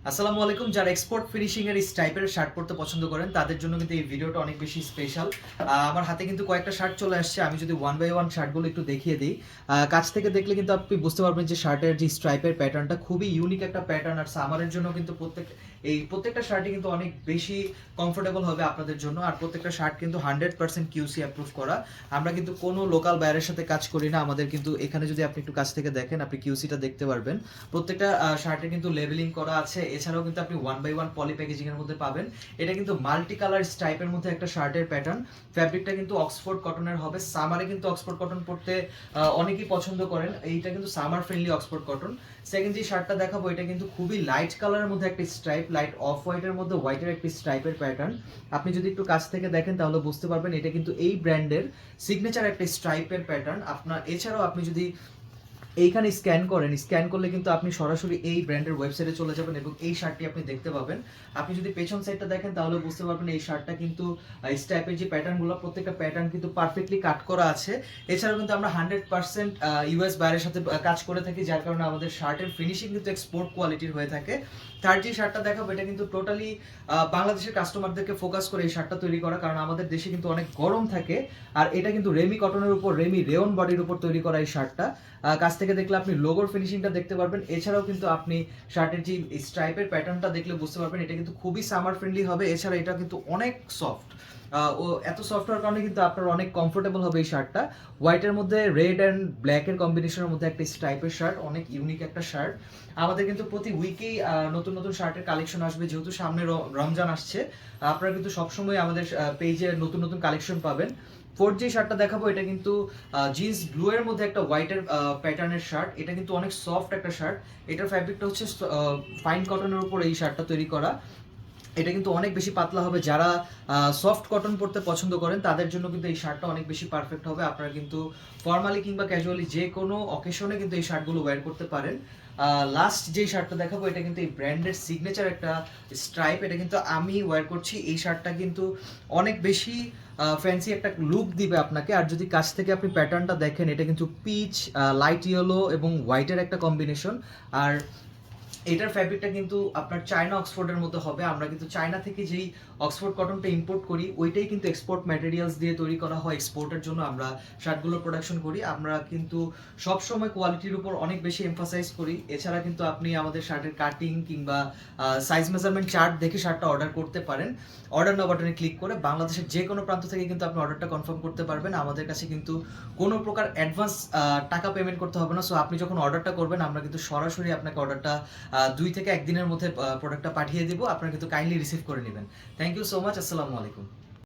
আসসালামু আলাইকুম। যারা এক্সপোর্ট ফিনিশিং এর টাইপের শার্ট পরতে পছন্দ করেন তাদের জন্য কিন্তু এই ভিডিওটা অনেক বেশি স্পেশাল। আমার হাতে কিন্তু কয়েকটা শার্ট চলে আসছে। আমি যদি ওয়ান বাই ওয়ান শার্টগুলো একটু দেখিয়ে দিই, কাছ থেকে দেখলে কিন্তু আপনি বুঝতে পারবেন যে শার্টের যে স্ট্রাইপের প্যাটার্নটা খুবই ইউনিক একটা প্যাটার্ন। আর সামারের জন্য কিন্তু প্রত্যেকটা শার্টই কিন্তু অনেক বেশি কমফোর্টেবল হবে আপনাদের জন্য। আর প্রত্যেকটা শার্ট কিন্তু 100% কিউসি অ্যাপ্রুভ করা। আমরা কিন্তু কোনো লোকাল বায়ারের সাথে কাজ করি না। আমাদের কিন্তু এখানে যদি আপনি একটু কাছ থেকে দেখেন, আপনি কিউসিটা দেখতে পারবেন। প্রত্যেকটা শার্টে কিন্তু লেবেলিং করা আছে। এছাড়াও কিন্তু আপনি one by one poly packaging এর মধ্যে পাবেন। এটা কিন্তু মাল্টি কালার স্ট্রাইপের মধ্যে একটা শার্টের প্যাটার্ন। ফ্যাব্রিকটা কিন্তু অক্সফোর্ড কটনের হবে। সামারে কিন্তু অক্সফোর্ড কটন পরতে অনেকেই পছন্দ করেন। এইটা কিন্তু summer friendly Oxford cotton. Second যে শার্টটা দেখাবো, এটা কিন্তু খুবই লাইট কালারের মধ্যে একটা স্ট্রাইপ, লাইট অফ হোয়াইটের মধ্যে হোয়াইটের একটা স্ট্রাইপের প্যাটার্ন। আপনি যদি একটু কাছ থেকে দেখেন তাহলে বুঝতে পারবেন এটা কিন্তু এই ব্র্যান্ডের সিগনেচার একটা স্ট্রাইপের প্যাটার্ন। আপনার এছাড়াও আপনি যদি এইখানে স্ক্যান করলে কিন্তু আপনি সরাসরি এই ব্র্যান্ডের ওয়েবসাইটে চলে যাবেন এবং এই শার্টটি আপনি দেখতে পাবেন। আপনি যদি পেছন সাইডটা দেখেন তাহলে বুঝতে পারবেন এই শার্টটা কিন্তু স্ট্রাইপের যে প্যাটার্নগুলো, প্রত্যেকটা প্যাটার্ন কিন্তু পারফেক্টলি কাট করা আছে। এছাড়াও কিন্তু আমরা 100% ইউএস বাইরের সাথে কাজ করে থাকি, যার কারণে আমাদের শার্টের ফিনিশিং কিন্তু এক্সপোর্ট কোয়ালিটির হয়ে থাকে। থার্ড যে শার্টটা দেখাবো, এটা কিন্তু টোটালি বাংলাদেশের কাস্টমারদেরকে ফোকাস করে এই শার্টটা তৈরি করা, কারণ আমাদের দেশে কিন্তু অনেক গরম থাকে। আর এটা কিন্তু রেমি কটনের উপর, রেমি রেয়ন বডির উপর তৈরি করা এই শার্টটা। কাছ থেকে দেখলে আপনি লোগোর ফিনিশিংটা দেখতে পারবেন। এছাড়াও কিন্তু আপনি শার্টের যে স্ট্রাইপের প্যাটার্নটা দেখলে বুঝতে পারবেন এটা কিন্তু খুবই সামার ফ্রেন্ডলি হবে। এছাড়া এটা কিন্তু অনেক সফট। ও এত সফট হওয়ার কারণে কিন্তু আপনার অনেক কমফোর্টেবল হবে এই শার্টটা। হোয়াইটের মধ্যে রেড অ্যান্ড ব্ল্যাকের কম্বিনেশনের মধ্যে একটা স্ট্রাইপের শার্ট, অনেক ইউনিক একটা শার্ট। আমাদের কিন্তু প্রতি উইকেই নতুন নতুন শার্টের কালেকশন আসবে, যেহেতু সামনে রমজান আসছে। আপনারা কিন্তু সবসময় আমাদের পেজে নতুন নতুন কালেকশন পাবেন। ফোর্থ যে শার্টটা দেখাবো, এটা কিন্তু জিন্স ব্লু এর মধ্যে একটা হোয়াইটের প্যাটার্নের শার্ট। এটা কিন্তু অনেক সফট একটা শার্ট। এটার ফ্যাব্রিকটা হচ্ছে ফাইন কটনের উপর এই শার্টটা তৈরি করা। এটা কিন্তু অনেক বেশি পাতলা হবে। যারা সফট কটন পরতে পছন্দ করেন তাদের জন্য কিন্তু এই শার্টটা অনেক বেশি পারফেক্ট হবে। আপনারা কিন্তু ফর্মালি কিংবা ক্যাজুয়ালি যে কোনো অকেশনে কিন্তু এই শার্টগুলো ওয়্যার করতে পারেন। লাস্ট যে শার্টটা দেখাবো, এটা কিন্তু এই ব্র্যান্ডের সিগনেচার একটা স্ট্রাইপ। এটা কিন্তু আমি ওয়্যার করছি। এই শার্টটা কিন্তু অনেক বেশি ফ্যান্সি একটা লুক দিবে আপনাকে। আর যদি কাছ থেকে আপনি প্যাটার্নটা দেখেন, এটা কিন্তু পিচ, লাইট ইয়েলো এবং হোয়াইটের একটা কম্বিনেশন। আর এটার ফ্যাব্রিকটা কিন্তু আপনার চায়না অক্সফোর্ডের মতো হবে। আমরা কিন্তু চায়না থেকে যেই অক্সফোর্ড কটনটা ইম্পোর্ট করি, ওইটাই কিন্তু এক্সপোর্ট ম্যাটেরিয়ালস দিয়ে তৈরি করা হয়। এক্সপোর্টের জন্য আমরা শার্টগুলো প্রোডাকশন করি। আমরা কিন্তু সবসময় কোয়ালিটির উপর অনেক বেশি এমফাসাইজ করি। এছাড়া কিন্তু আপনি আমাদের শার্টের কাটিং কিংবা সাইজ মেজারমেন্ট চার্ট দেখে শার্টটা অর্ডার করতে পারেন। অর্ডার নাও বাটনে ক্লিক করে বাংলাদেশের যে কোনো প্রান্ত থেকে কিন্তু আপনি অর্ডারটা কনফার্ম করতে পারবেন। আমাদের কাছে কিন্তু কোনো প্রকার অ্যাডভান্স টাকা পেমেন্ট করতে হবে না। সো আপনি যখন অর্ডারটা করবেন, আমরা কিন্তু সরাসরি আপনাকে অর্ডারটা 2 থেকে 1 দিনের মধ্যে প্রোডাক্টটা পাঠিয়ে দিব। আপনারা কিন্তু কাইন্ডলি রিসিভ করে নেবেন। Thank you so much. আসসালামু আলাইকুম।